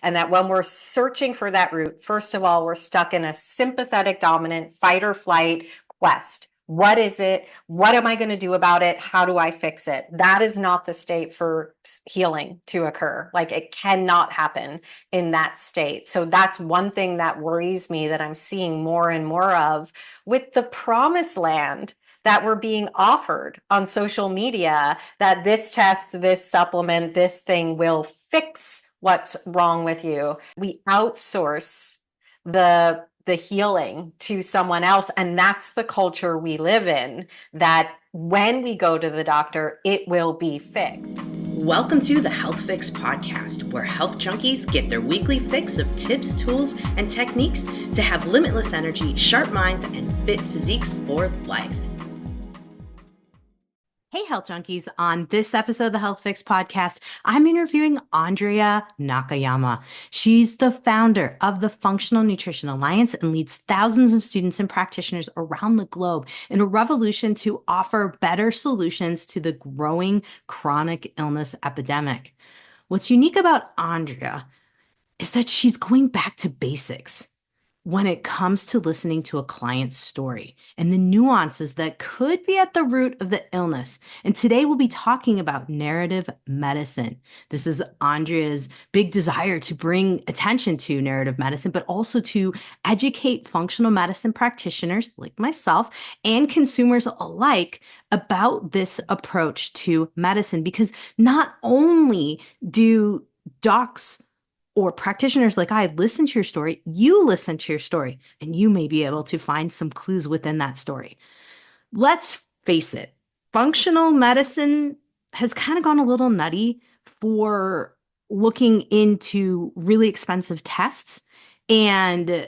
And that when we're searching for that root, first of all, we're stuck in a sympathetic dominant fight or flight quest. What is it? What am I going to do about it? How do I fix it? That is not the state for healing to occur. Like, it cannot happen in that state. So that's one thing that worries me, that I'm seeing more and more of with the promised land that we're being offered on social media, that this test, this supplement, this thing will fix what's wrong with you. We outsource the healing to someone else. And that's the culture we live in, that when we go to the doctor, it will be fixed. Welcome to the Health Fix podcast, where health junkies get their weekly fix of tips, tools, and techniques to have limitless energy, sharp minds, and fit physiques for life. Hey, health junkies. On this episode of the Health Fix podcast, I'm interviewing Andrea Nakayama. She's the founder of the Functional Nutrition Alliance and leads thousands of students and practitioners around the globe in a revolution to offer better solutions to the growing chronic illness epidemic. What's unique about Andrea is that she's going back to basics when it comes to listening to a client's story and the nuances that could be at the root of the illness. And today we'll be talking about narrative medicine. This is Andrea's big desire to bring attention to narrative medicine, but also to educate functional medicine practitioners like myself and consumers alike about this approach to medicine. Because not only do docs or practitioners like I listen to your story, you listen to your story, and you may be able to find some clues within that story. Let's face it, functional medicine has kind of gone a little nutty for looking into really expensive tests and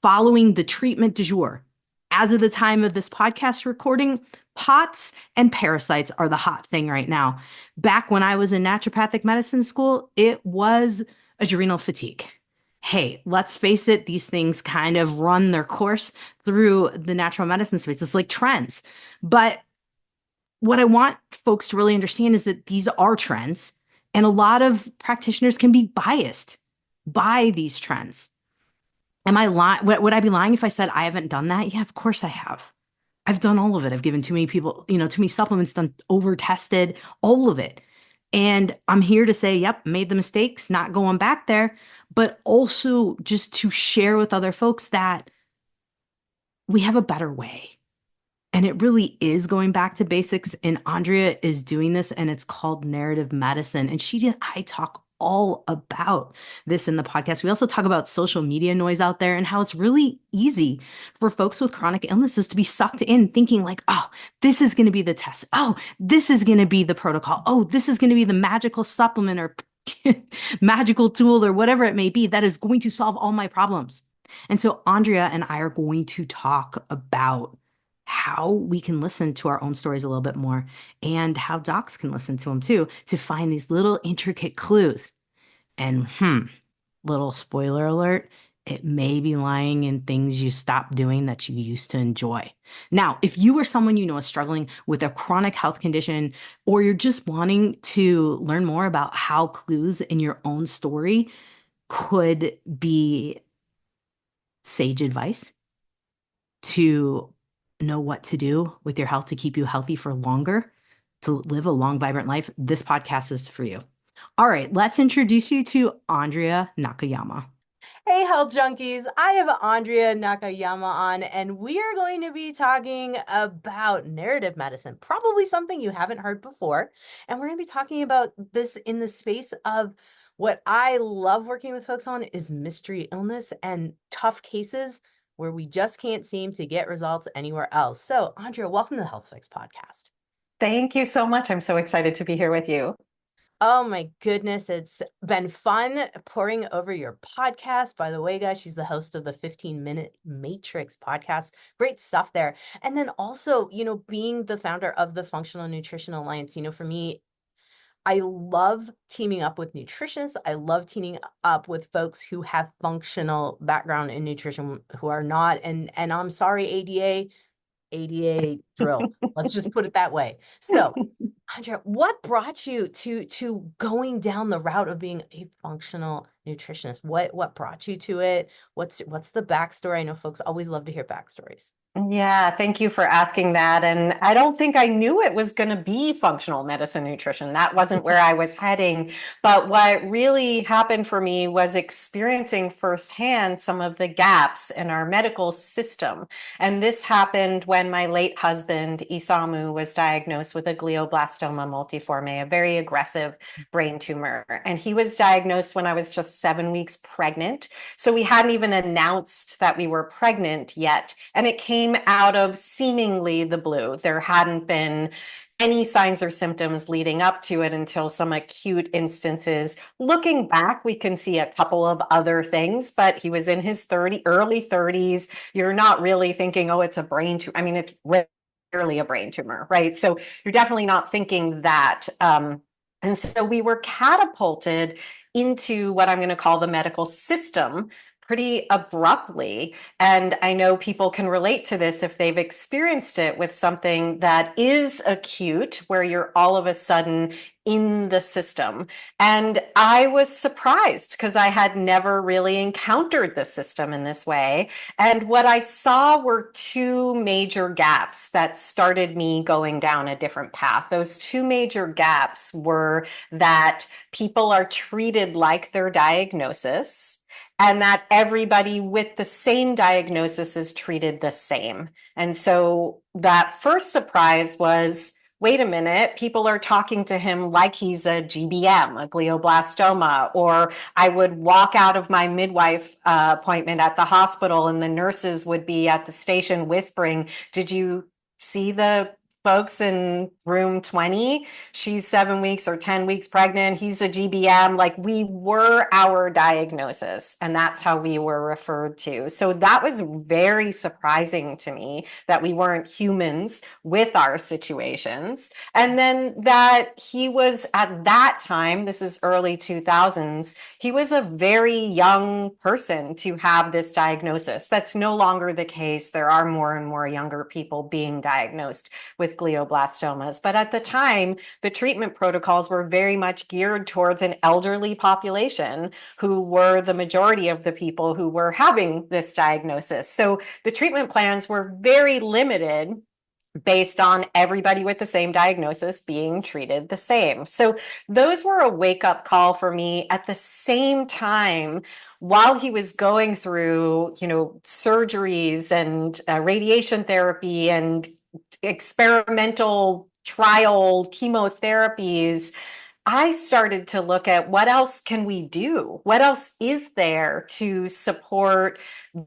following the treatment du jour. As of the time of this podcast recording, POTS and parasites are the hot thing right now. Back when I was in naturopathic medicine school, it was adrenal fatigue. Hey, let's face it, these things kind of run their course through the natural medicine space. It's like trends. But what I want folks to really understand is that these are trends, and a lot of practitioners can be biased by these trends. Am I lying? Would I be lying if I said I haven't done that? Yeah, of course I have. I've done all of it. I've given too many people, too many supplements, done over tested, all of it. And I'm here to say, yep, made the mistakes, not going back there, but also just to share with other folks that we have a better way. And it really is going back to basics. And Andrea is doing this, and it's called narrative medicine. And she and I talk all about this in the podcast. We also talk about social media noise out there and how it's really easy for folks with chronic illnesses to be sucked in thinking like, oh, this is going to be the test. Oh, this is going to be the protocol. Oh, this is going to be the magical supplement or magical tool or whatever it may be that is going to solve all my problems. And so Andrea and I are going to talk about how we can listen to our own stories a little bit more, and how docs can listen to them too, to find these little intricate clues. And little spoiler alert, it may be lying in things you stopped doing that you used to enjoy. Now, if you or someone you know is struggling with a chronic health condition, or you're just wanting to learn more about how clues in your own story could be sage advice to know what to do with your health to keep you healthy for longer, to live a long, vibrant life, this podcast is for you. All right, let's introduce you to Andrea Nakayama. Hey, health junkies. I have Andrea Nakayama on, and we are going to be talking about narrative medicine, probably something you haven't heard before. And we're going to be talking about this in the space of what I love working with folks on is mystery illness and tough cases where we just can't seem to get results anywhere else. So, Andrea, welcome to the Health Fix podcast. Thank you so much. I'm so excited to be here with you. Oh my goodness, it's been fun pouring over your podcast. By the way, guys, she's the host of the 15-Minute Matrix podcast. Great stuff there. And then also, being the founder of the Functional Nutrition Alliance, for me, I love teaming up with nutritionists. I love teaming up with folks who have functional background in nutrition who are not. And I'm sorry, ADA thrilled. Let's just put it that way. So, Andrea, what brought you to going down the route of being a functional nutritionist? What brought you to it? What's the backstory? I know folks always love to hear backstories. Yeah, thank you for asking that. And I don't think I knew it was going to be functional medicine nutrition. That wasn't where I was heading. But what really happened for me was experiencing firsthand some of the gaps in our medical system. And this happened when my late husband, Isamu, was diagnosed with a glioblastoma multiforme, a very aggressive brain tumor. And he was diagnosed when I was just 7 weeks pregnant. So we hadn't even announced that we were pregnant yet. And it came out of seemingly the blue. There hadn't been any signs or symptoms leading up to it until some acute instances. Looking back, we can see a couple of other things, but he was in his early 30s. You're not really thinking, oh, it's a brain tumor. I mean, it's rarely a brain tumor, right? So you're definitely not thinking that. And so we were catapulted into what I'm going to call the medical system pretty abruptly. And I know people can relate to this if they've experienced it with something that is acute, where you're all of a sudden in the system. And I was surprised because I had never really encountered the system in this way. And what I saw were two major gaps that started me going down a different path. Those two major gaps were that people are treated like their diagnosis, and that everybody with the same diagnosis is treated the same. And so that first surprise was, wait a minute, people are talking to him like he's a GBM, a glioblastoma. Or I would walk out of my midwife appointment at the hospital and the nurses would be at the station whispering, did you see the folks in room 20? She's 7 weeks or 10 weeks pregnant. He's a GBM. Like, we were our diagnosis, and that's how we were referred to. So that was very surprising to me, that we weren't humans with our situations. And then that he was, at that time, this is early 2000s, he was a very young person to have this diagnosis. That's no longer the case. There are more and more younger people being diagnosed with glioblastomas. But at the time, the treatment protocols were very much geared towards an elderly population, who were the majority of the people who were having this diagnosis. So the treatment plans were very limited, based on everybody with the same diagnosis being treated the same. So those were a wake-up call for me. At the same time, while he was going through, surgeries and radiation therapy and experimental trial chemotherapies, I started to look at, what else can we do? What else is there to support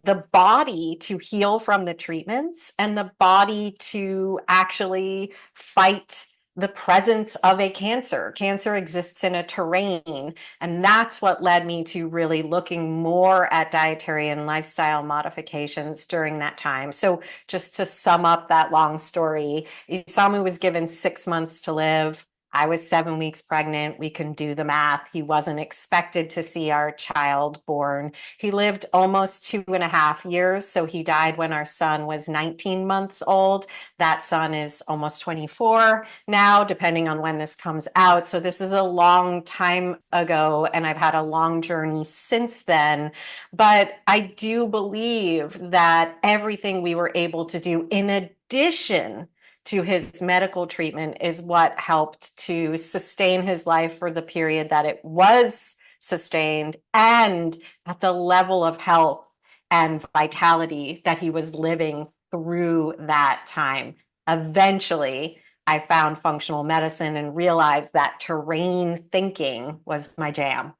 the body to heal from the treatments, and the body to actually fight the presence of a cancer? Cancer exists in a terrain. And that's what led me to really looking more at dietary and lifestyle modifications during that time. So just to sum up that long story, Isamu was given 6 months to live. I was 7 weeks pregnant. We can do the math. He wasn't expected to see our child born. He lived almost 2.5 years. So he died when our son was 19 months old. That son is almost 24 now, depending on when this comes out. So this is a long time ago, and I've had a long journey since then. But I do believe that everything we were able to do in addition to his medical treatment is what helped to sustain his life for the period that it was sustained, and at the level of health and vitality that he was living through that time. Eventually, I found functional medicine and realized that terrain thinking was my jam.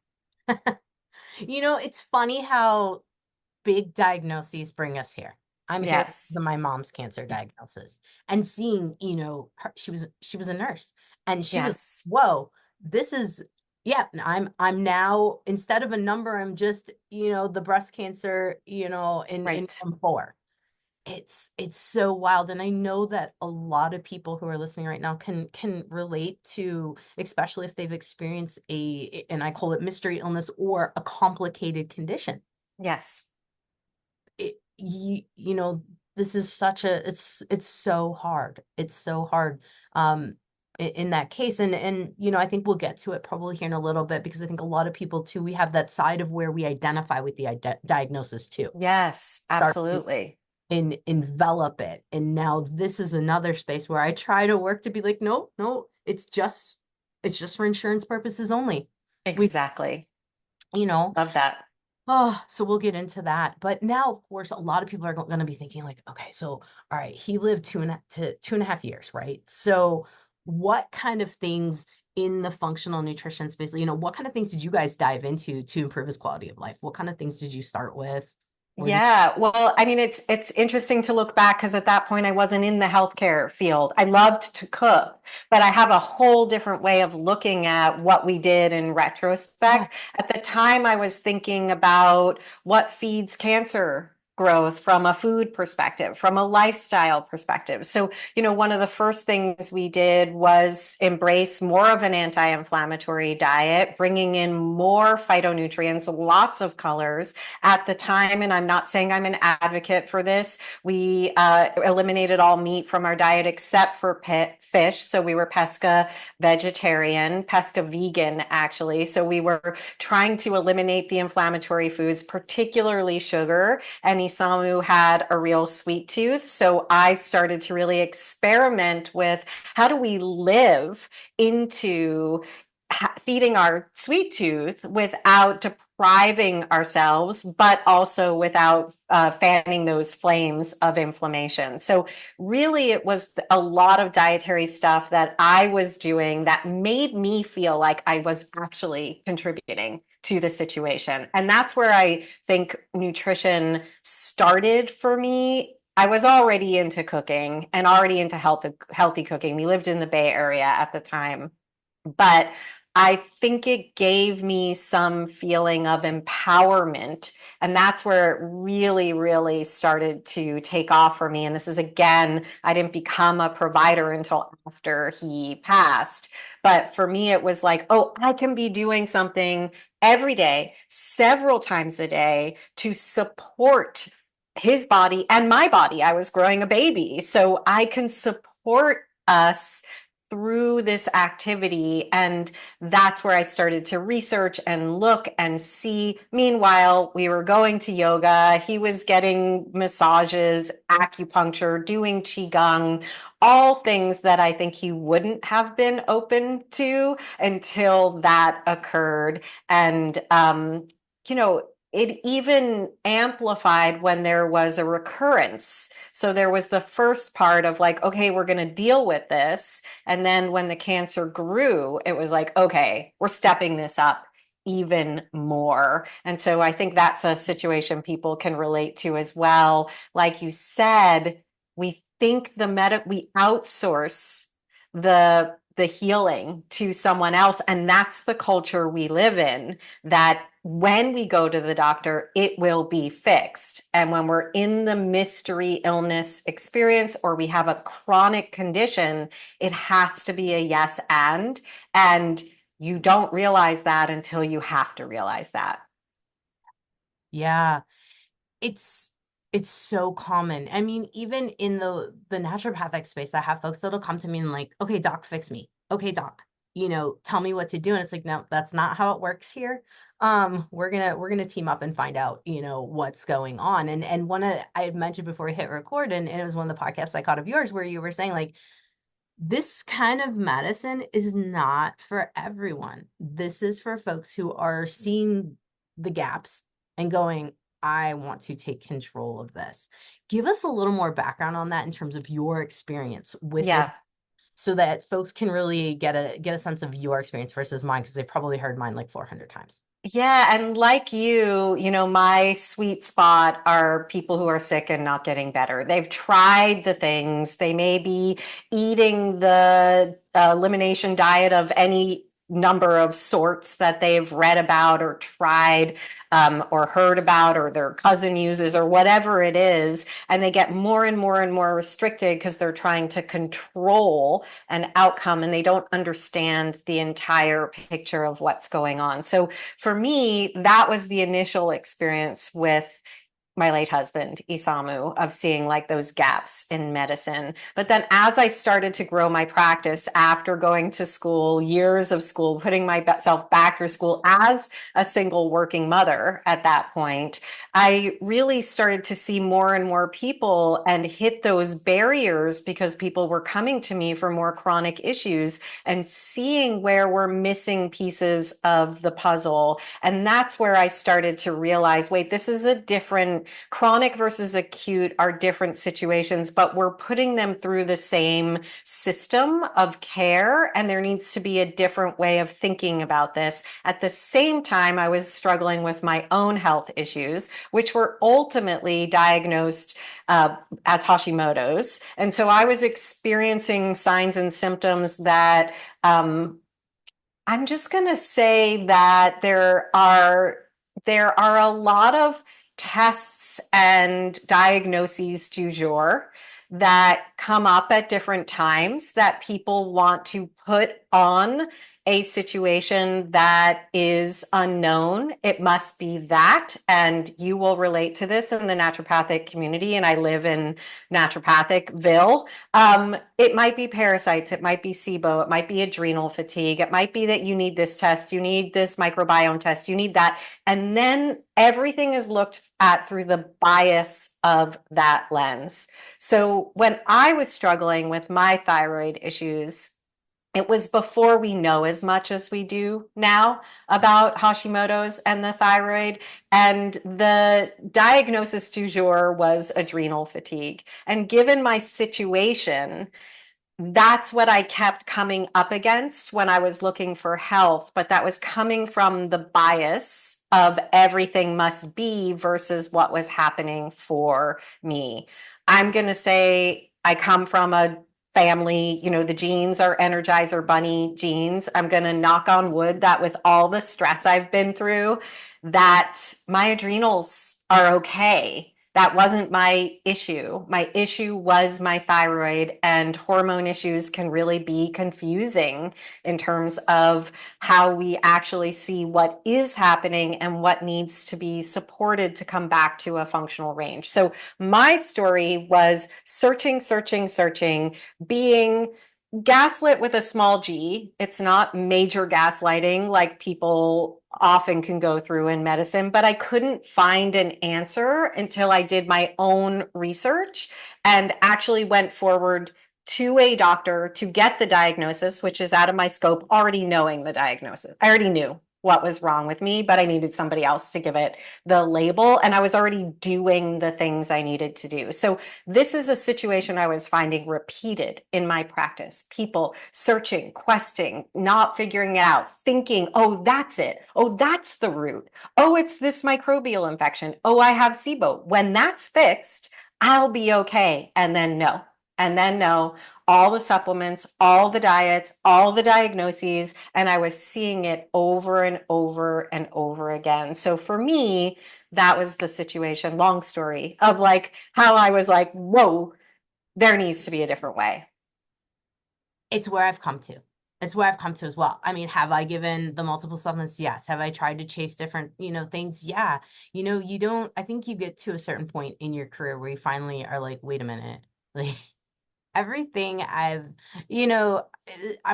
It's funny how big diagnoses bring us here. I'm here because Yes. of my mom's cancer diagnosis, and seeing, she was a nurse, and she was, Yes. whoa, this is, yeah, I'm now, instead of a number, I'm just, the breast cancer, in Right. room 4. It's so wild. And I know that a lot of people who are listening right now can relate to, especially if they've experienced and I call it mystery illness, or a complicated condition. Yes. This is it's so hard. It's so hard. in that case. And I think we'll get to it probably here in a little bit, because I think a lot of people too, we have that side of where we identify with the diagnosis too. Yes, Start absolutely. envelop it. And now this is another space where I try to work to be like, no, no, it's just for insurance purposes only. We, Exactly. you know, Love that. Oh, so we'll get into that. But now, of course, a lot of people are going to be thinking like, okay, so all right, he lived 2.5 years, right? So what kind of things in the functional nutrition space, what kind of things did you guys dive into to improve his quality of life? What kind of things did you start with? Where did Yeah, well, I mean, it's interesting to look back because at that point I wasn't in the healthcare field. I loved to cook, but I have a whole different way of looking at what we did in Yeah. retrospect. At the time, I was thinking about what feeds cancer growth from a food perspective, from a lifestyle perspective. So, one of the first things we did was embrace more of an anti-inflammatory diet, bringing in more phytonutrients, lots of colors at the time, and I'm not saying I'm an advocate for this, we eliminated all meat from our diet except for fish. So we were pesca vegetarian, pesca vegan, actually. So we were trying to eliminate the inflammatory foods, particularly sugar. And Isamu had a real sweet tooth. So I started to really experiment with how do we live into feeding our sweet tooth without depriving ourselves, but also without fanning those flames of inflammation. So really, it was a lot of dietary stuff that I was doing that made me feel like I was actually contributing to the situation. And that's where I think nutrition started for me. I was already into cooking and already into healthy cooking. We lived in the Bay Area at the time. But I think it gave me some feeling of empowerment. And that's where it really, really started to take off for me. And this is again, I didn't become a provider until after he passed. But for me, it was like, oh, I can be doing something every day, several times a day to support his body and my body. I was growing a baby, so I can support us through this activity. And that's where I started to research and look and see. Meanwhile, we were going to yoga. He was getting massages, acupuncture, doing qigong, all things that I think he wouldn't have been open to until that occurred. And, it even amplified when there was a recurrence. So there was the first part of like, okay, we're going to deal with this. And then when the cancer grew, it was like, okay, we're stepping this up even more. And so I think that's a situation people can relate to as well. Like you said, we think we outsource the healing to someone else. And that's the culture we live in, that when we go to the doctor, it will be fixed. And when we're in the mystery illness experience or we have a chronic condition, it has to be a yes and. And you don't realize that until you have to realize that. Yeah. It's it's so common. I mean, even in the naturopathic space, I have folks that'll come to me and like, okay, doc, fix me. Okay, doc, tell me what to do. And it's like, no, that's not how it works here. We're gonna team up and find out, what's going on. And one of I had mentioned before we hit record, and it was one of the podcasts I caught of yours where you were saying like, this kind of medicine is not for everyone. This is for folks who are seeing the gaps and going, I want to take control of this. Give us a little more background on that in terms of your experience with it, Yeah. so that folks can really get a sense of your experience versus mine, because they've probably heard mine like 400 times. Yeah, and like my sweet spot are people who are sick and not getting better. They've tried the things. They may be eating the elimination diet of any number of sorts that they've read about or tried or heard about, or their cousin uses, or whatever it is. And they get more and more and more restricted because they're trying to control an outcome and they don't understand the entire picture of what's going on. So for me, that was the initial experience with my late husband, Isamu, of seeing like those gaps in medicine. But then as I started to grow my practice after going to school, years of school, putting myself back through school as a single working mother at that point, I really started to see more and more people and hit those barriers because people were coming to me for more chronic issues and seeing where we're missing pieces of the puzzle. And that's where I started to realize, wait, this is a different chronic versus acute are different situations, but we're putting them through the same system of care. And there needs to be a different way of thinking about this. At the same time, I was struggling with my own health issues, which were ultimately diagnosed as Hashimoto's. And so I was experiencing signs and symptoms that I'm just going to say that there are a lot of tests and diagnoses du jour that come up at different times that people want to put on a situation that is unknown. It must be that, and you will relate to this in the naturopathic community, and I live in naturopathicville. It might be parasites, it might be SIBO, it might be adrenal fatigue, it might be that you need this test, you need this microbiome test, you need that. And then everything is looked at through the bias of that lens. So when I was struggling with my thyroid issues, it was before we know as much as we do now about Hashimoto's and the thyroid. And the diagnosis du jour was adrenal fatigue. And given my situation, that's what I kept coming up against when I was looking for health, but that was coming from the bias of everything must be versus what was happening for me. I'm going to say I come from a family, the genes are Energizer Bunny genes. I'm going to knock on wood that with all the stress I've been through, that my adrenals are okay. That wasn't my issue. My issue was my thyroid, and hormone issues can really be confusing in terms of how we actually see what is happening and what needs to be supported to come back to a functional range. So my story was searching, searching, searching, being gaslit with a small g. It's not major gaslighting like people often can go through in medicine, but I couldn't find an answer until I did my own research and actually went forward to a doctor to get the diagnosis, which is out of my scope, already knowing the diagnosis. I already knew what was wrong with me, but I needed somebody else to give it the label. And I was already doing the things I needed to do. So this is a situation I was finding repeated in my practice. People searching, questing, not figuring it out, thinking, oh, that's it. Oh, that's the root. Oh, it's this microbial infection. Oh, I have SIBO. When that's fixed, I'll be okay. And then no. And then no, all the supplements, all the diets, all the diagnoses, and I was seeing it over and over and over again. So for me, that was the situation, long story, of like how I was like, whoa, there needs to be a different way. It's where I've come to. It's where I've come to as well. I mean, have I given the multiple supplements? Yes. Have I tried to chase different, things? Yeah. I think you get to a certain point in your career where you finally are like, wait a minute, like everything I'm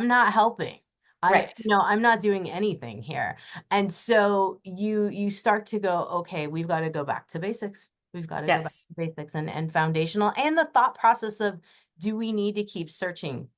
not helping. Right. I'm not doing anything here. And so you start to go, okay, we've got to go back to basics. We've got to go back Yes. to basics and foundational, and the thought process of, do we need to keep searching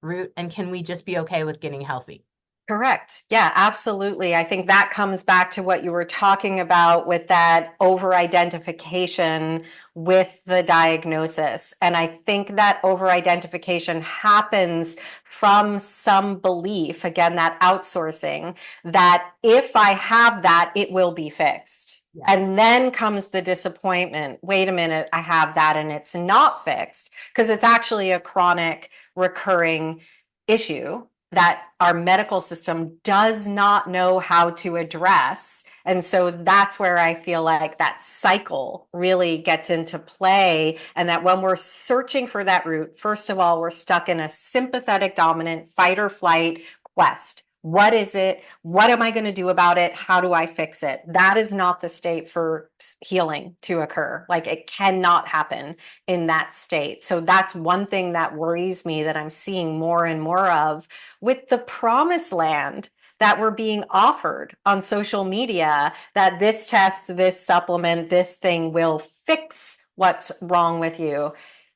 root, and can we just be okay with getting healthy? Correct. Yeah, absolutely. I think that comes back to what you were talking about with that over-identification with the diagnosis. And I think that over-identification happens from some belief, again, that outsourcing, that if I have that, it will be fixed. Yes. And then comes the disappointment. Wait a minute, I have that and it's not fixed, because it's actually a chronic recurring issue that our medical system does not know how to address. And so that's where I feel like that cycle really gets into play. And that when we're searching for that root, first of all, we're stuck in a sympathetic dominant fight or flight quest. What is it? What am I going to do about it? How do I fix it? That is not the state for healing to occur. Like it cannot happen in that state. So that's one thing that worries me that I'm seeing more and more of with the promised land that we're being offered on social media, that this test, this supplement, this thing will fix what's wrong with you.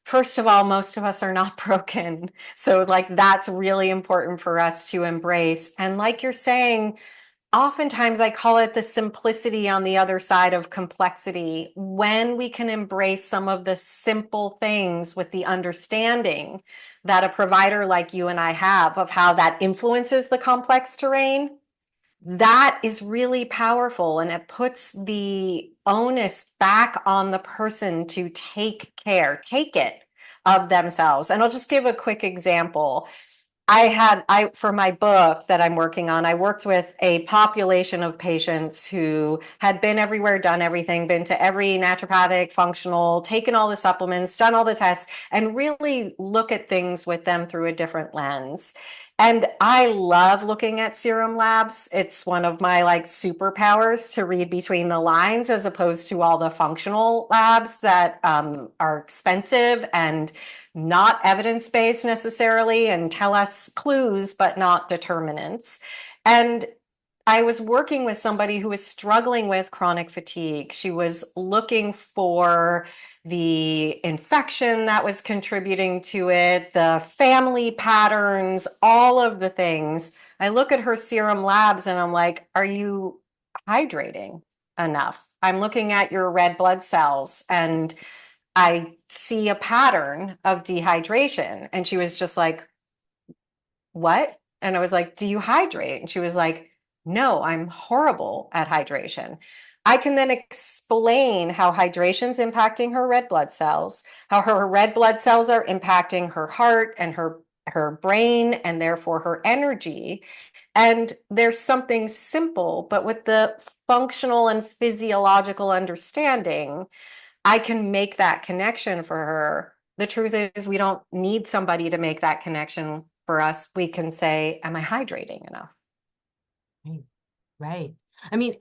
First of all, most of us are not broken. So, like, that's really important for us to embrace. And, like you're saying, oftentimes I call it the simplicity on the other side of complexity. When we can embrace some of the simple things with the understanding that a provider like you and I have of how that influences the complex terrain, that is really powerful, and it puts the onus back on the person to take it of themselves. And I'll just give a quick example. I for my book that I'm working on, I worked with a population of patients who had been everywhere, done everything, been to every naturopathic, functional, taken all the supplements, done all the tests, and really look at things with them through a different lens. And I love looking at serum labs. It's one of my like superpowers to read between the lines as opposed to all the functional labs that are expensive and not evidence-based necessarily and tell us clues, but not determinants. And I was working with somebody who was struggling with chronic fatigue. She was looking for the infection that was contributing to it, the family patterns, all of the things. I look at her serum labs and I'm like, are you hydrating enough? I'm looking at your red blood cells and I see a pattern of dehydration. And she was just like, what? And I was like, do you hydrate? And she was like, no, I'm horrible at hydration. I can then explain how hydration's impacting her red blood cells, how her red blood cells are impacting her heart and her brain and therefore her energy. And there's something simple, but with the functional and physiological understanding, I can make that connection for her. The truth is, we don't need somebody to make that connection for us. We can say, am I hydrating enough? Right. Right. I mean,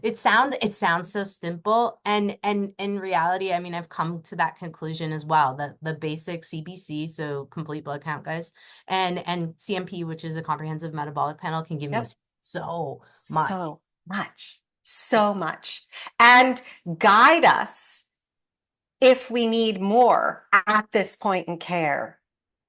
it sounds so simple, and in reality, I mean, I've come to that conclusion as well, that the basic CBC, so complete blood count, guys, and CMP, which is a comprehensive metabolic panel, can give me Yep. so much. So much, so much. And guide us if we need more at this point in care.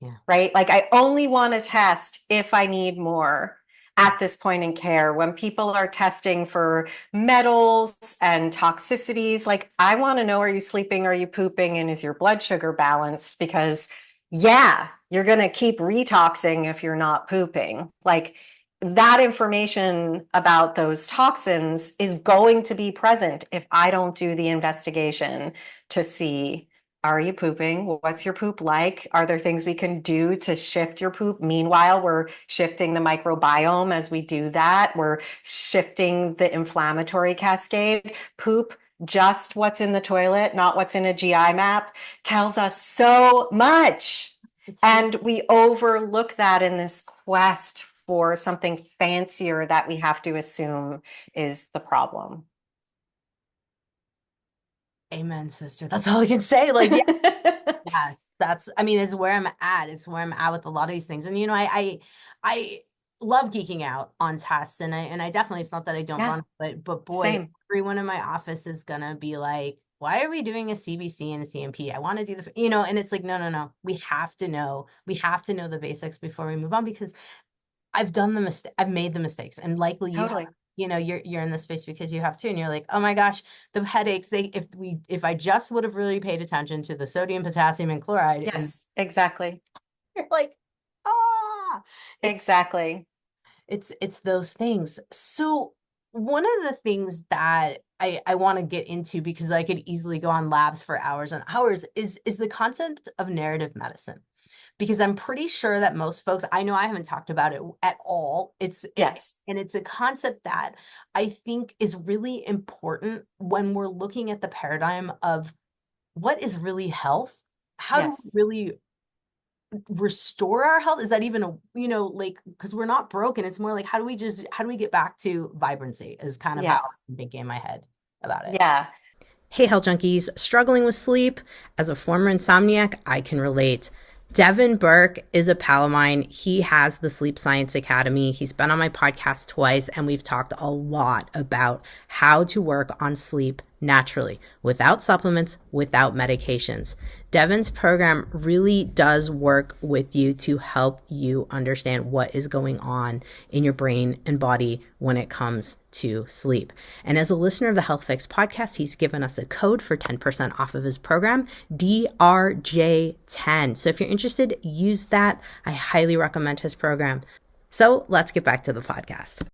Yeah. Right? Like I only want to test if I need more at this point in care. When people are testing for metals and toxicities, like I want to know, are you sleeping? Are you pooping? And is your blood sugar balanced? Because yeah, you're going to keep retoxing if you're not pooping. Like that information about those toxins is going to be present if I don't do the investigation to see, are you pooping? What's your poop like? Are there things we can do to shift your poop? Meanwhile, we're shifting the microbiome as we do that. We're shifting the inflammatory cascade. Poop, just what's in the toilet, not what's in a GI map, tells us so much. And we overlook that in this quest for something fancier that we have to assume is the problem. Amen, sister. That's all I can say. Like, yeah, yes, I mean, it's where I'm at. It's where I'm at with a lot of these things. And, I love geeking out on tests, and I definitely, it's not that I don't Yeah, run, but boy, same. everyone in my office is gonna be like, why are we doing a CBC and a CMP? I want to do and it's like, no. We have to know. We have to know the basics before we move on, because I've made the mistakes, and likely you have. Totally. You're in this space because you have too, and you're like, oh my gosh, the headaches. If I just would have really paid attention to the sodium, potassium, and chloride, and Yes, exactly. you're like, ah, it's Exactly. it's those things. So one of the things that I want to get into, because I could easily go on labs for hours and hours, is the concept of narrative medicine, because I'm pretty sure that most folks, I know I haven't talked about it at all. Yes. And it's a concept that I think is really important when we're looking at the paradigm of what is really health. How do we Yes. really restore our health? Is that even a, like, because we're not broken. It's more like, how do we get back to vibrancy is kind of how Yes. I'm thinking in my head about it. Yeah. Hey, health junkies, struggling with sleep? As a former insomniac, I can relate. Devin Burke is a pal of mine. He has the Sleep Science Academy. He's been on my podcast twice, and we've talked a lot about how to work on sleep naturally, without supplements, without medications. Devin's program really does work with you to help you understand what is going on in your brain and body when it comes to sleep. And as a listener of the Health Fix podcast, he's given us a code for 10% off of his program, DRJ10. So if you're interested, use that. I highly recommend his program. So let's get back to the podcast.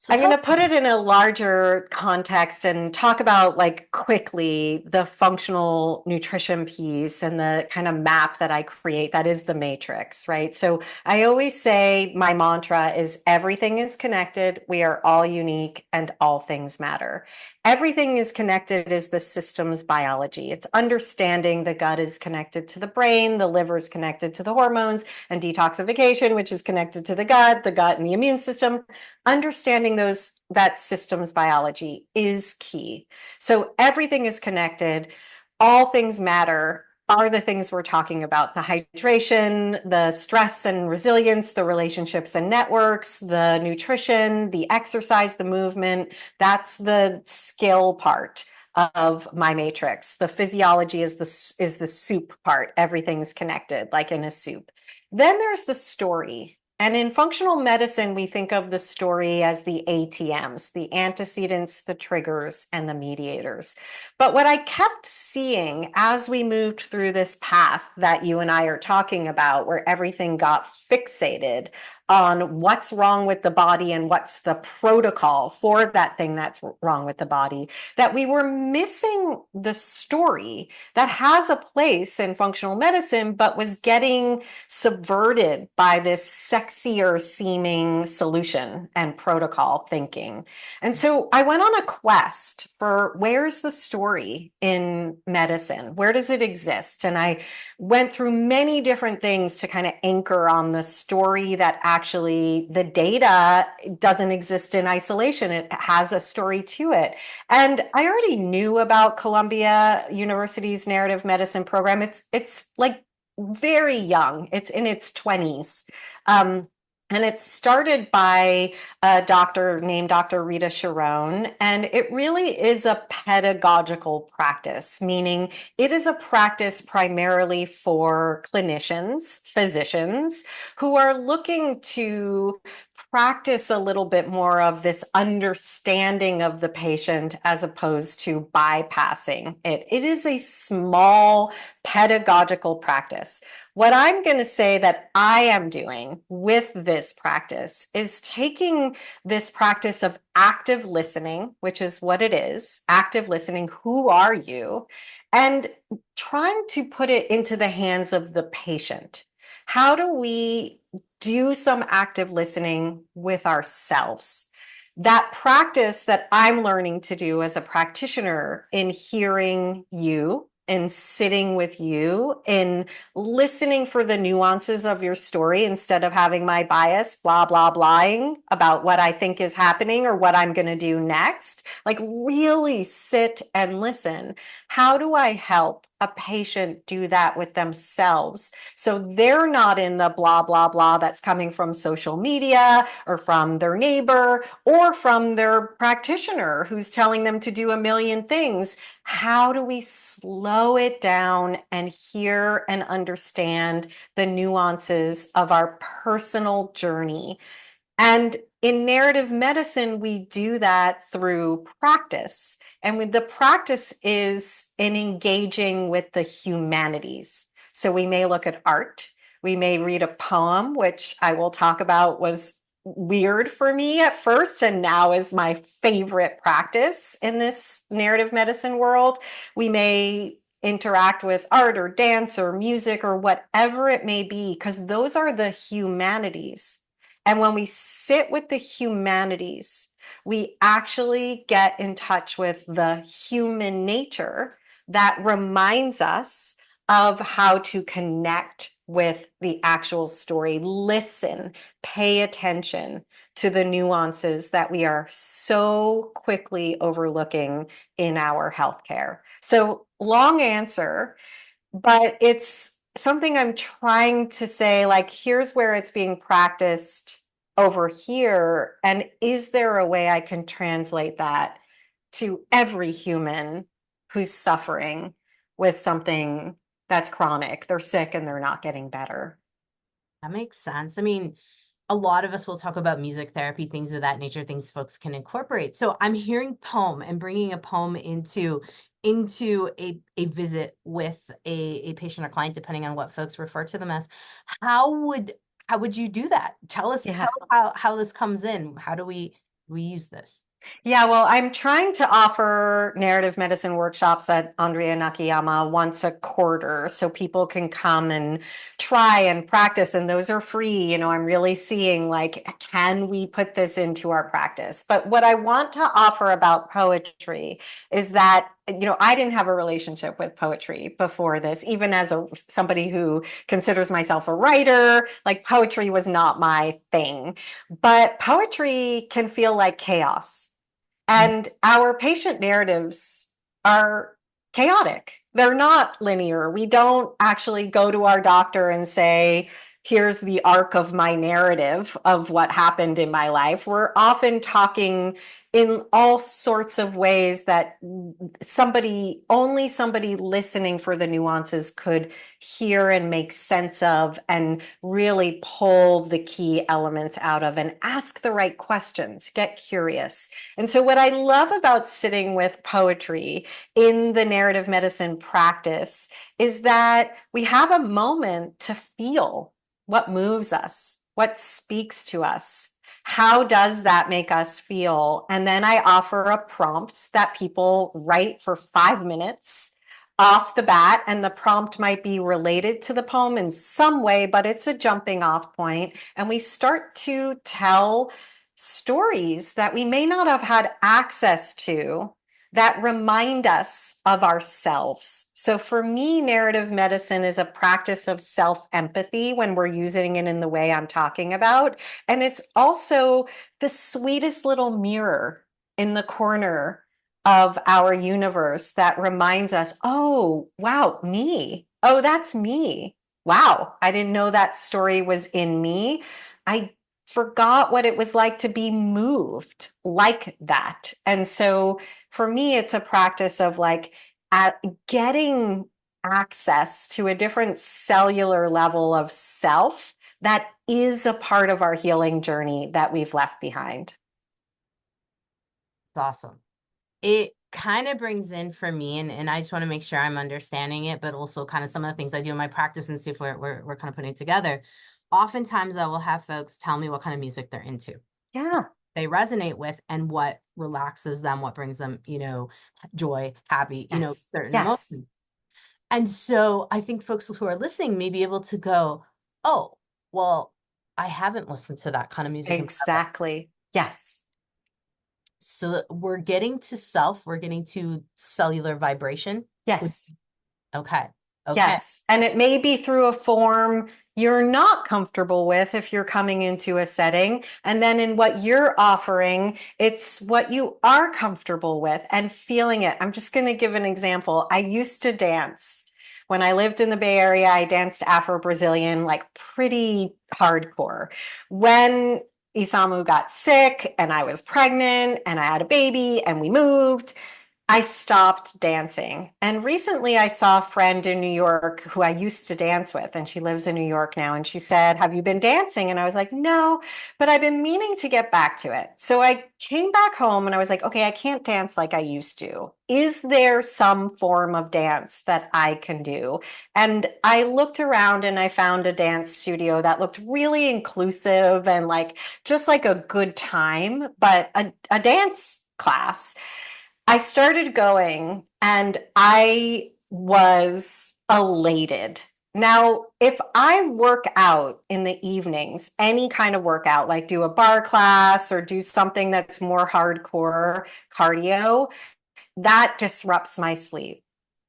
I'm going to put it in a larger context and talk about, like, quickly the functional nutrition piece and the kind of map that I create. That is the matrix, right? So I always say my mantra is everything is connected. We are all unique and all things matter. Everything is connected is the system's biology. It's understanding the gut is connected to the brain, the liver is connected to the hormones, and detoxification, which is connected to the gut and the immune system. Understanding that system's biology is key. So everything is connected. All things matter are the things we're talking about: the hydration, the stress and resilience, the relationships and networks, the nutrition, the exercise, the movement. That's the skill part of my matrix. The physiology is the soup part. Everything's connected, like in a soup. Then there's the story. And in functional medicine, we think of the story as the ATMs, the antecedents, the triggers, and the mediators. But what I kept seeing as we moved through this path that you and I are talking about, where everything got fixated on what's wrong with the body and what's the protocol for that thing that's wrong with the body, that we were missing the story that has a place in functional medicine, but was getting subverted by this sexier seeming solution and protocol thinking. And so I went on a quest for, where's the story in medicine? Where does it exist? And I went through many different things to kind of anchor on the story that actually the data doesn't exist in isolation. It has a story to it. And I already knew about Columbia University's narrative medicine program. It's like very young. It's in its 20s. And it started by a doctor named Dr. Rita Sharon. And it really is a pedagogical practice, meaning it is a practice primarily for clinicians, physicians, who are looking to practice a little bit more of this understanding of the patient as opposed to bypassing it. It is a small pedagogical practice. What I'm going to say that I am doing with this practice is taking this practice of active listening, which is what it is, active listening, who are you, and trying to put it into the hands of the patient. How do we do some active listening with ourselves? That practice that I'm learning to do as a practitioner in hearing you, in sitting with you, in listening for the nuances of your story instead of having my bias, blah, blah, blahing about what I think is happening or what I'm going to do next. Like, really sit and listen. How do I help a patient do that with themselves so they're not in the blah, blah, blah that's coming from social media or from their neighbor or from their practitioner who's telling them to do a million things? How do we slow it down and hear and understand the nuances of our personal journey? And in narrative medicine, we do that through practice. And the practice is in engaging with the humanities. So we may look at art. We may read a poem, which I will talk about was weird for me at first and now is my favorite practice in this narrative medicine world. We may interact with art or dance or music or whatever it may be, because those are the humanities. And when we sit with the humanities, we actually get in touch with the human nature that reminds us of how to connect with the actual story. Listen, pay attention to the nuances that we are so quickly overlooking in our healthcare. So, long answer, but it's something I'm trying to say, like, here's where it's being practiced over here. And is there a way I can translate that to every human who's suffering with something that's chronic? They're sick and they're not getting better. That makes sense. I mean, a lot of us will talk about music therapy, things of that nature, things folks can incorporate. So I'm hearing poem and bringing a poem into a visit with a patient or client, depending on what folks refer to them as. How would how would you do that? Tell us Yeah. how this comes in. How do we use this? Yeah, well, I'm trying to offer narrative medicine workshops at Andrea Nakayama once a quarter so people can come and try and practice, and those are free. I'm really seeing, like, can we put this into our practice? But what I want to offer about poetry is that, I didn't have a relationship with poetry before this, even as somebody who considers myself a writer. Like, poetry was not my thing. But poetry can feel like chaos. And our patient narratives are chaotic. They're not linear. We don't actually go to our doctor and say, here's the arc of my narrative of what happened in my life. We're often talking in all sorts of ways that only somebody listening for the nuances could hear and make sense of, and really pull the key elements out of and ask the right questions, get curious. And so what I love about sitting with poetry in the narrative medicine practice is that we have a moment to feel what moves us, what speaks to us. How does that make us feel? And then I offer a prompt that people write for 5 minutes off the bat. And the prompt might be related to the poem in some way, but it's a jumping off point. And we start to tell stories that we may not have had access to that remind us of ourselves. So for me, narrative medicine is a practice of self-empathy when we're using it in the way I'm talking about. And it's also the sweetest little mirror in the corner of our universe that reminds us, oh, wow, me. Oh, that's me. Wow, I didn't know that story was in me. I forgot what it was like to be moved like that. And so for me, it's a practice of, like, getting access to a different cellular level of self that is a part of our healing journey that we've left behind. It's awesome. It kind of brings in for me, and I just want to make sure I'm understanding it, but also kind of some of the things I do in my practice and see if we're kind of putting it together. Oftentimes I will have folks tell me what kind of music they're into, Yeah. they resonate with, and what relaxes them, what brings them, joy, happy, Yes. certain Yes. emotions. And so I think folks who are listening may be able to go, oh, well, I haven't listened to that kind of music in forever. Exactly. Yes. So we're getting to self, we're getting to cellular vibration. Yes. Okay. Okay. Yes. And it may be through a form you're not comfortable with if you're coming into a setting. And then in what you're offering, it's what you are comfortable with and feeling it. I'm just going to give an example. I used to dance. When I lived in the Bay Area, I danced Afro-Brazilian, like, pretty hardcore. When Isamu got sick and I was pregnant and I had a baby and we moved, I stopped dancing. And recently I saw a friend in New York who I used to dance with, and she lives in New York now. And she said, have you been dancing? And I was like, no, but I've been meaning to get back to it. So I came back home and I was like, okay, I can't dance like I used to. Is there some form of dance that I can do? And I looked around and I found a dance studio that looked really inclusive and, like, just like a good time, but a dance class. I started going and I was elated. Now, if I work out in the evenings, any kind of workout, like do a bar class or do something that's more hardcore cardio, that disrupts my sleep.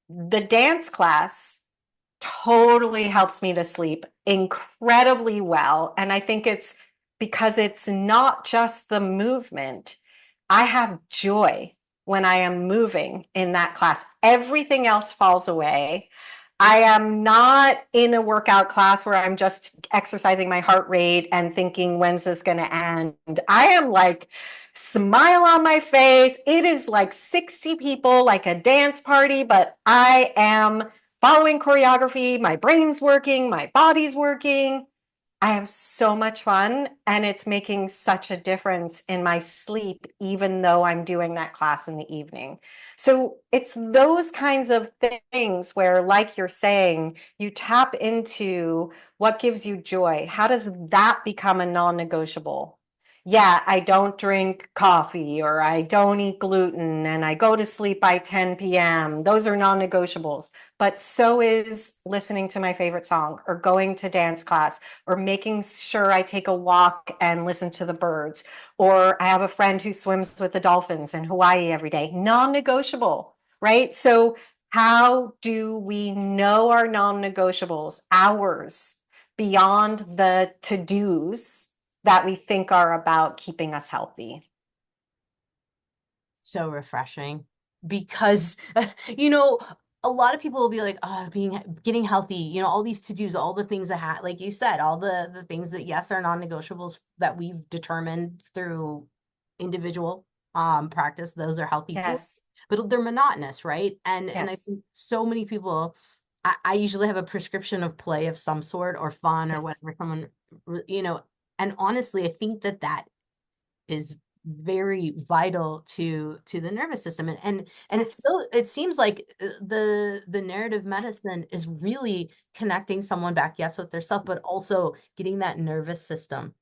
The dance class totally helps me to sleep incredibly well. And I think it's because it's not just the movement. I have joy when I am moving in that class. Everything else falls away. I am not in a workout class where I'm just exercising my heart rate and thinking, when's this going to end? I am like, smile on my face. It is like 60 people, like a dance party, but I am following choreography. My brain's working, my body's working. I have so much fun, and it's making such a difference in my sleep, even though I'm doing that class in the evening. So it's those kinds of things where, like you're saying, you tap into what gives you joy. How does that become a non-negotiable? Yeah, I don't drink coffee, or I don't eat gluten, and I go to sleep by 10 p.m. Those are non-negotiables. But so is listening to my favorite song, or going to dance class, or making sure I take a walk and listen to the birds. Or I have a friend who swims with the dolphins in Hawaii every day. Non-negotiable, right? So how do we know our non-negotiables, ours, beyond the to-dos that we think are about keeping us healthy? So refreshing because, you know, a lot of people will be like, oh, getting healthy, all these to-dos, all the things that like you said, all the things that, yes, are non-negotiables that we've determined through individual practice. Those are healthy for, Yes, but they're monotonous, right? And I yes, think so many people, I usually have a prescription of play of some sort, or fun, or yes, whatever someone, and honestly, I think that is very vital to the nervous system, and it's yes. so, it seems like the narrative medicine is really connecting someone back, yes, with their self, but also getting that nervous system,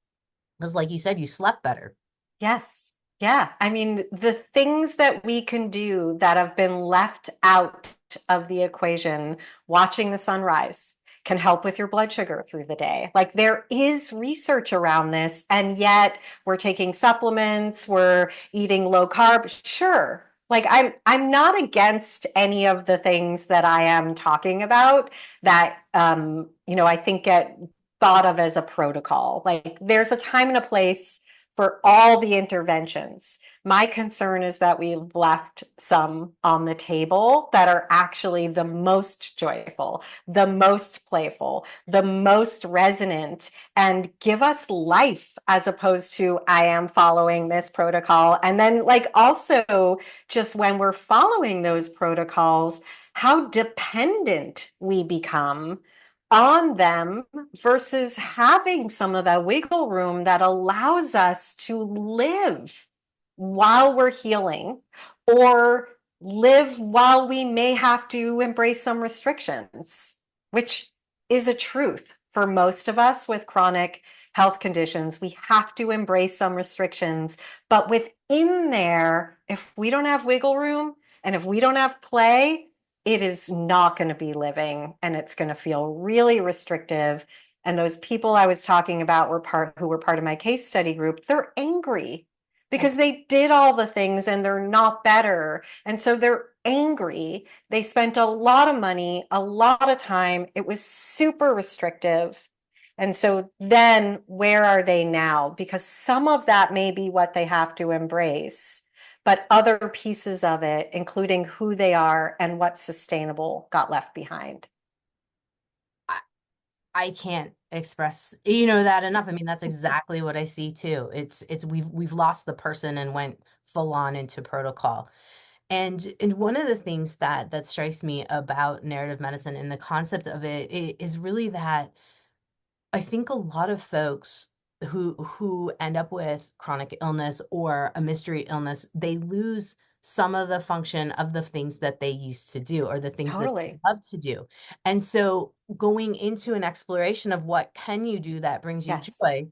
because like you said, you slept better. Yes. Yeah. I mean, the things that we can do that have been left out of the equation, watching the sunrise can help with your blood sugar through the day. Like, there is research around this, and yet we're taking supplements, we're eating low carb. Sure. Like, I'm not against any of the things that I am talking about that I think get thought of as a protocol. Like, there's a time and a place for all the interventions. My concern is that we've left some on the table that are actually the most joyful, the most playful, the most resonant, and give us life, as opposed to, I am following this protocol. And then, like, also, just when we're following those protocols, how dependent we become on them versus having some of that wiggle room that allows us to live while we're healing, or live while we may have to embrace some restrictions, which is a truth for most of us with chronic health conditions. We have to embrace some restrictions, but within there, if we don't have wiggle room and if we don't have play, it is not going to be living, and it's going to feel really restrictive. And those people I was talking about who were part of my case study group, they're angry because they did all the things and they're not better. And so they're angry. They spent a lot of money, a lot of time. It was super restrictive. And so then where are they now? Because some of that may be what they have to embrace, but other pieces of it, including who they are and what's sustainable, got left behind. I, I can't express, that enough. I mean, that's exactly what I see too. It's we've lost the person and went full on into protocol. And one of the things that strikes me about narrative medicine and the concept of it is really that I think a lot of folks who end up with chronic illness or a mystery illness, they lose some of the function of the things that they used to do, or the things that they Totally. love to do. And so going into an exploration of what can you do that brings you Yes. joy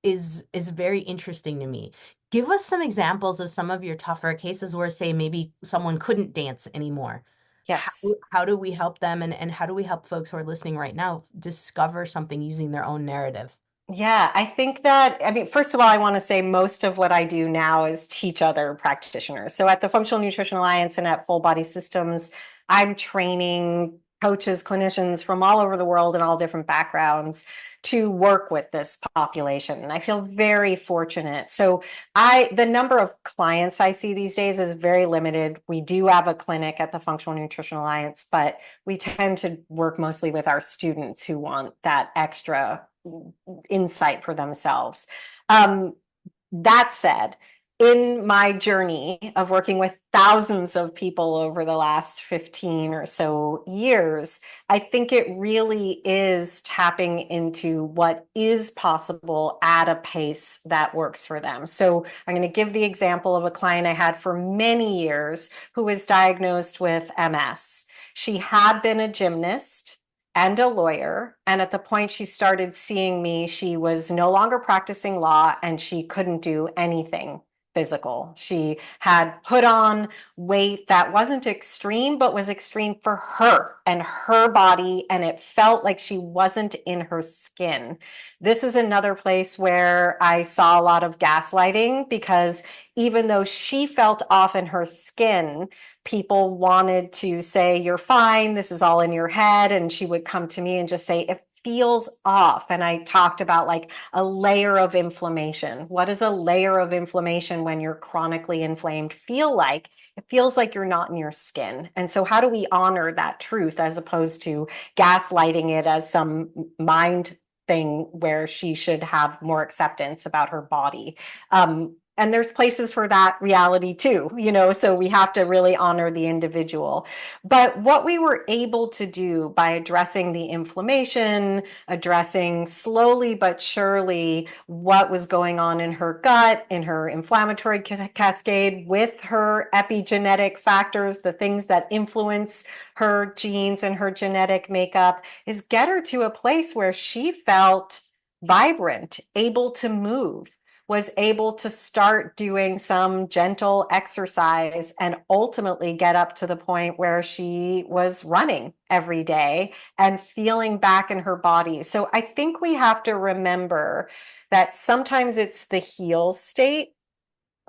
is very interesting to me. Give us some examples of some of your tougher cases where, say, maybe someone couldn't dance anymore. How Yes. how do we help them, and how do we help folks who are listening right now discover something using their own narrative? Yeah, I think that, I mean, first of all, I want to say most of what I do now is teach other practitioners. So at the Functional Nutrition Alliance and at Full Body Systems, I'm training coaches, clinicians from all over the world and all different backgrounds to work with this population. And I feel very fortunate. So the number of clients I see these days is very limited. We do have a clinic at the Functional Nutrition Alliance, but we tend to work mostly with our students who want that extra insight for themselves. That said, in my journey of working with thousands of people over the last 15 or so years, I think it really is tapping into what is possible at a pace that works for them. So I'm going to give the example of a client I had for many years who was diagnosed with MS. She had been a gymnast and a lawyer. And at the point she started seeing me, she was no longer practicing law and she couldn't do anything physical. She had put on weight that wasn't extreme, but was extreme for her and her body. And it felt like she wasn't in her skin. This is another place where I saw a lot of gaslighting, because even though she felt off in her skin, people wanted to say, you're fine, this is all in your head. And she would come to me and just say, it feels off. And I talked about like a layer of inflammation. What does a layer of inflammation when you're chronically inflamed feel like? It feels like you're not in your skin. And so how do we honor that truth as opposed to gaslighting it as some mind thing where she should have more acceptance about her body? And there's places for that reality too, so we have to really honor the individual. But what we were able to do by addressing the inflammation, addressing slowly but surely what was going on in her gut, in her inflammatory cascade, with her epigenetic factors, the things that influence her genes and her genetic makeup, is get her to a place where she felt vibrant, able to move, was able to start doing some gentle exercise, and ultimately get up to the point where she was running every day and feeling back in her body. So I think we have to remember that sometimes it's the heal state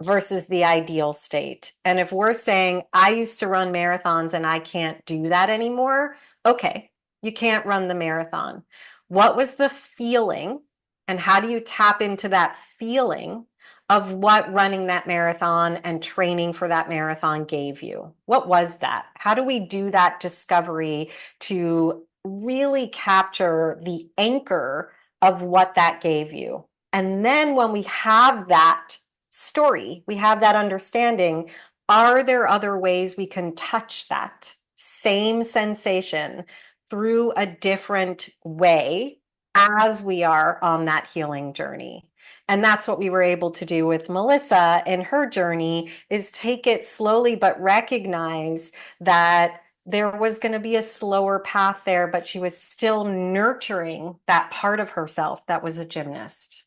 versus the ideal state. And if we're saying, I used to run marathons and I can't do that anymore, okay, you can't run the marathon. What was the feeling? And how do you tap into that feeling of what running that marathon and training for that marathon gave you? What was that? How do we do that discovery to really capture the anchor of what that gave you? And then when we have that story, we have that understanding, are there other ways we can touch that same sensation through a different way as we are on that healing journey? And that's what we were able to do with Melissa in her journey, is take it slowly, but recognize that there was going to be a slower path there, but she was still nurturing that part of herself that was a gymnast.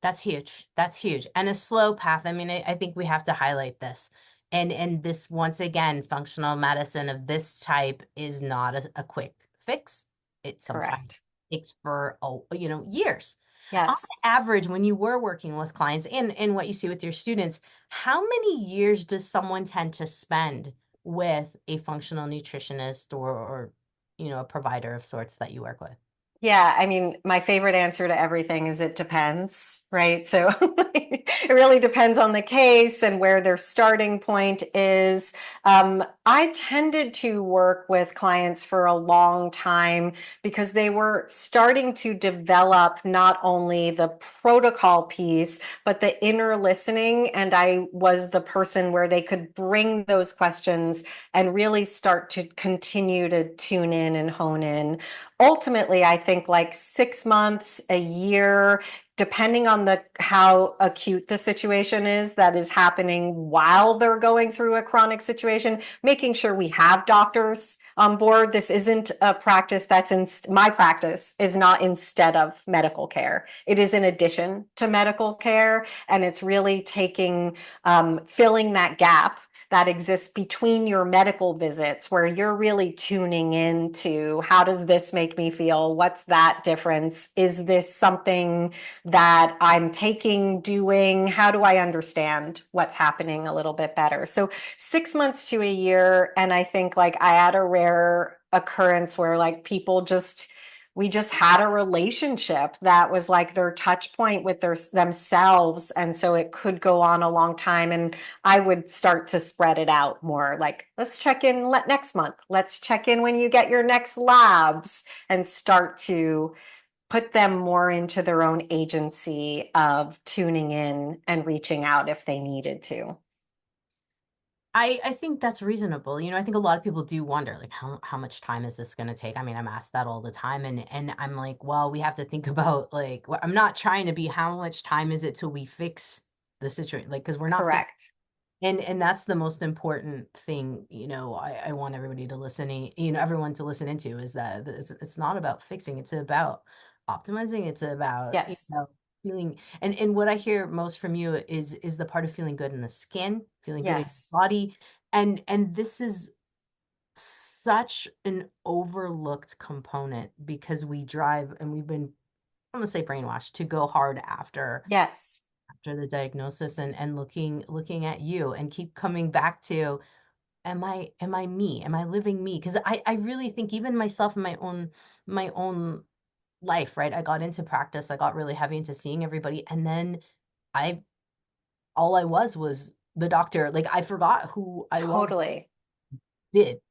That's huge. That's huge. And a slow path. I mean, I think we have to highlight this. And this, once again, functional medicine of this type is not a quick fix. It sometimes takes for, years. On Yes. average, when you were working with clients and what you see with your students, how many years does someone tend to spend with a functional nutritionist or a provider of sorts that you work with? Yeah, I mean, my favorite answer to everything is it depends, right? So it really depends on the case and where their starting point is. I tended to work with clients for a long time because they were starting to develop not only the protocol piece, but the inner listening. And I was the person where they could bring those questions and really start to continue to tune in and hone in. Ultimately, I think like 6 months, a year, depending on how acute the situation is that is happening while they're going through a chronic situation, making sure we have doctors on board. This isn't a practice my practice is not instead of medical care. It is in addition to medical care, and it's really filling that gap that exists between your medical visits where you're really tuning into how does this make me feel? What's that difference? Is this something that I'm taking, doing? How do I understand what's happening a little bit better? So 6 months to a year. And I think like I had a rare occurrence where like people just, we just had a relationship that was like their touch point with themselves. And so it could go on a long time. And I would start to spread it out more like, let's check in next month. Let's check in when you get your next labs, and start to put them more into their own agency of tuning in and reaching out if they needed to. I think that's reasonable. I think a lot of people do wonder, like, how much time is this going to take? I mean, I'm asked that all the time, and I'm like, well, we have to think about like, I'm not trying to be how much time is it till we fix the situation, like, because we're not fixing. Correct. And that's the most important thing, I want everybody to everyone to listen into, is that it's not about fixing, it's about optimizing, it's about, Yes. feeling. And what I hear most from you is the part of feeling good in the skin, feeling good in your Yes. body. And this is such an overlooked component, because we drive, and we've been, I'm gonna say, brainwashed to go hard Yes. after the diagnosis, and looking at you and keep coming back to, am I me? Am I living me? Because I really think, even myself in my own life, right? I got into practice, I got really heavy into seeing everybody, and then I all I was the doctor. Like, I forgot who I was, Totally.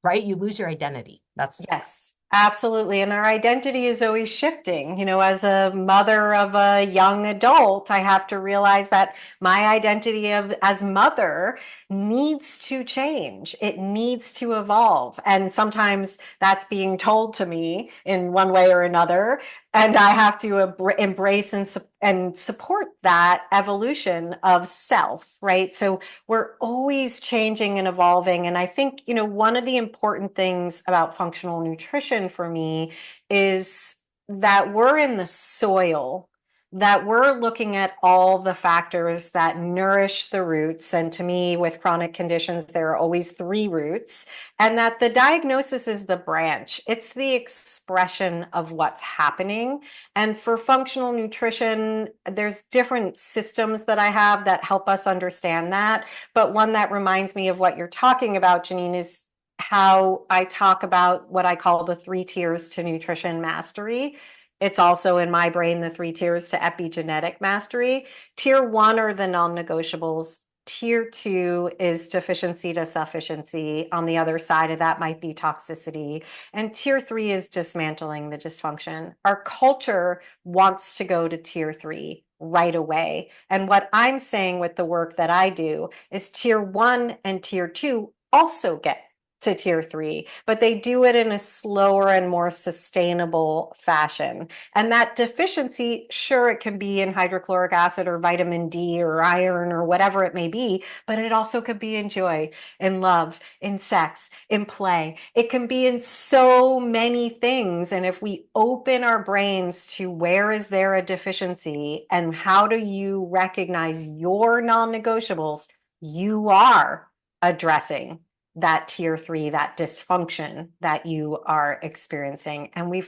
right? You lose your identity. That's Yes, absolutely. And our identity is always shifting. As a mother of a young adult, I have to realize that my identity as mother needs to change. It needs to evolve. And sometimes that's being told to me in one way or another. And I have to embrace and support that evolution of self, right? So we're always changing and evolving. And I think, one of the important things about functional nutrition for me is that we're in the soil, that we're looking at all the factors that nourish the roots. And to me, with chronic conditions, there are always three roots, and that the diagnosis is the branch, it's the expression of what's happening. And for functional nutrition, there's different systems that I have that help us understand that. But one that reminds me of what you're talking about, Jannine, is how I talk about what I call the three tiers to nutrition mastery. It's also in my brain the three tiers to epigenetic mastery. Tier one are the non negotiables. Tier two is deficiency to sufficiency. On the other side of that might be toxicity. And tier three is dismantling the dysfunction. Our culture wants to go to tier three right away. And what I'm saying with the work that I do is tier one and tier two also get to tier three, but they do it in a slower and more sustainable fashion. And that deficiency, sure, it can be in hydrochloric acid or vitamin D or iron or whatever it may be, but it also could be in joy, in love, in sex, in play. It can be in so many things. And if we open our brains to where is there a deficiency and how do you recognize your non-negotiables, you are addressing that tier three, that dysfunction that you are experiencing. And we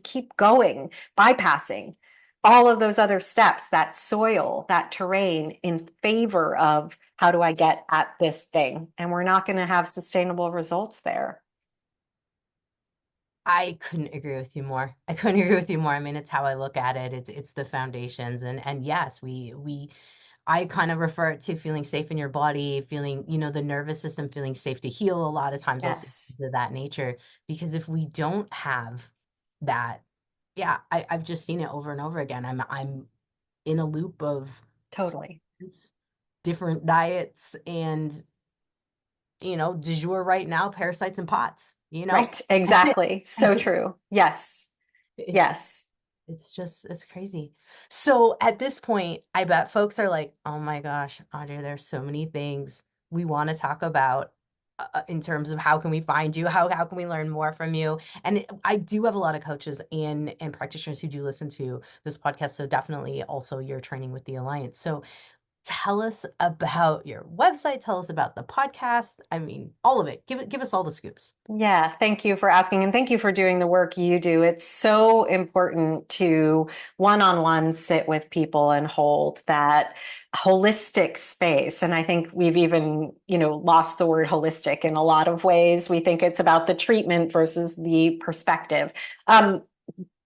keep going, bypassing all of those other steps, that soil, that terrain, in favor of how do I get at this thing? And we're not going to have sustainable results there. I couldn't agree with you more. I couldn't agree with you more. I mean, it's how I look at it. It's the foundations, and yes, we I kind of refer it to feeling safe in your body, feeling, the nervous system feeling safe to heal. A lot of times I'll say Yes, things of that nature, because if we don't have that, yeah, I've just seen it over and over again. I'm in a loop of totally. supplements, different diets, and du jour right now, parasites and pots. Right, exactly. So true. Yes, It's yes. it's crazy. So at this point, I bet folks are like, "Oh my gosh, Andrea, there's so many things we want to talk about, in terms of how can we find you, how can we learn more from you?" And I do have a lot of coaches and practitioners who do listen to this podcast, so definitely also your training with the Alliance. So tell us about your website. Tell us about the podcast. I mean, all of it. Give us all the scoops. Yeah, thank you for asking, and thank you for doing the work you do. It's so important to one-on-one sit with people and hold that holistic space. And I think we've even, lost the word holistic in a lot of ways. We think it's about the treatment versus the perspective.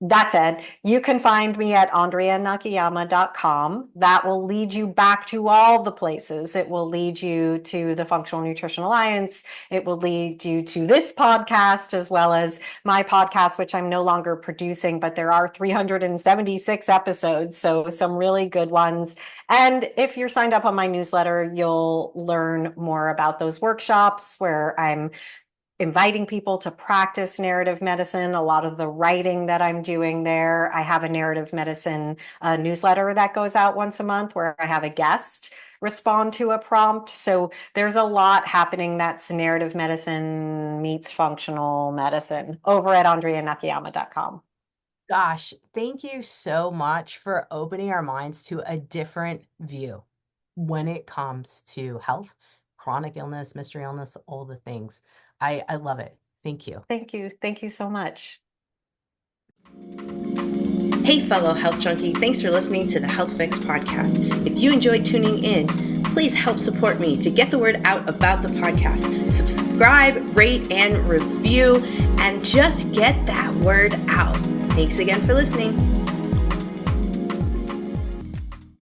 That said, you can find me at andreanakayama.com. That will lead you back to all the places. It will lead you to the Functional Nutrition Alliance. It will lead you to this podcast, as well as my podcast, which I'm no longer producing, but there are 376 episodes, so some really good ones. And if you're signed up on my newsletter, you'll learn more about those workshops where I'm inviting people to practice narrative medicine. A lot of the writing that I'm doing there, I have a narrative medicine newsletter that goes out once a month where I have a guest respond to a prompt. So there's a lot happening that's narrative medicine meets functional medicine over at andreanakayama.com. Gosh, thank you so much for opening our minds to a different view when it comes to health, chronic illness, mystery illness, all the things. I love it. Thank you. Thank you. Thank you so much. Hey, fellow health junkie, thanks for listening to the Health Fix podcast. If you enjoyed tuning in, please help support me to get the word out about the podcast. Subscribe, rate, and review, and just get that word out. Thanks again for listening.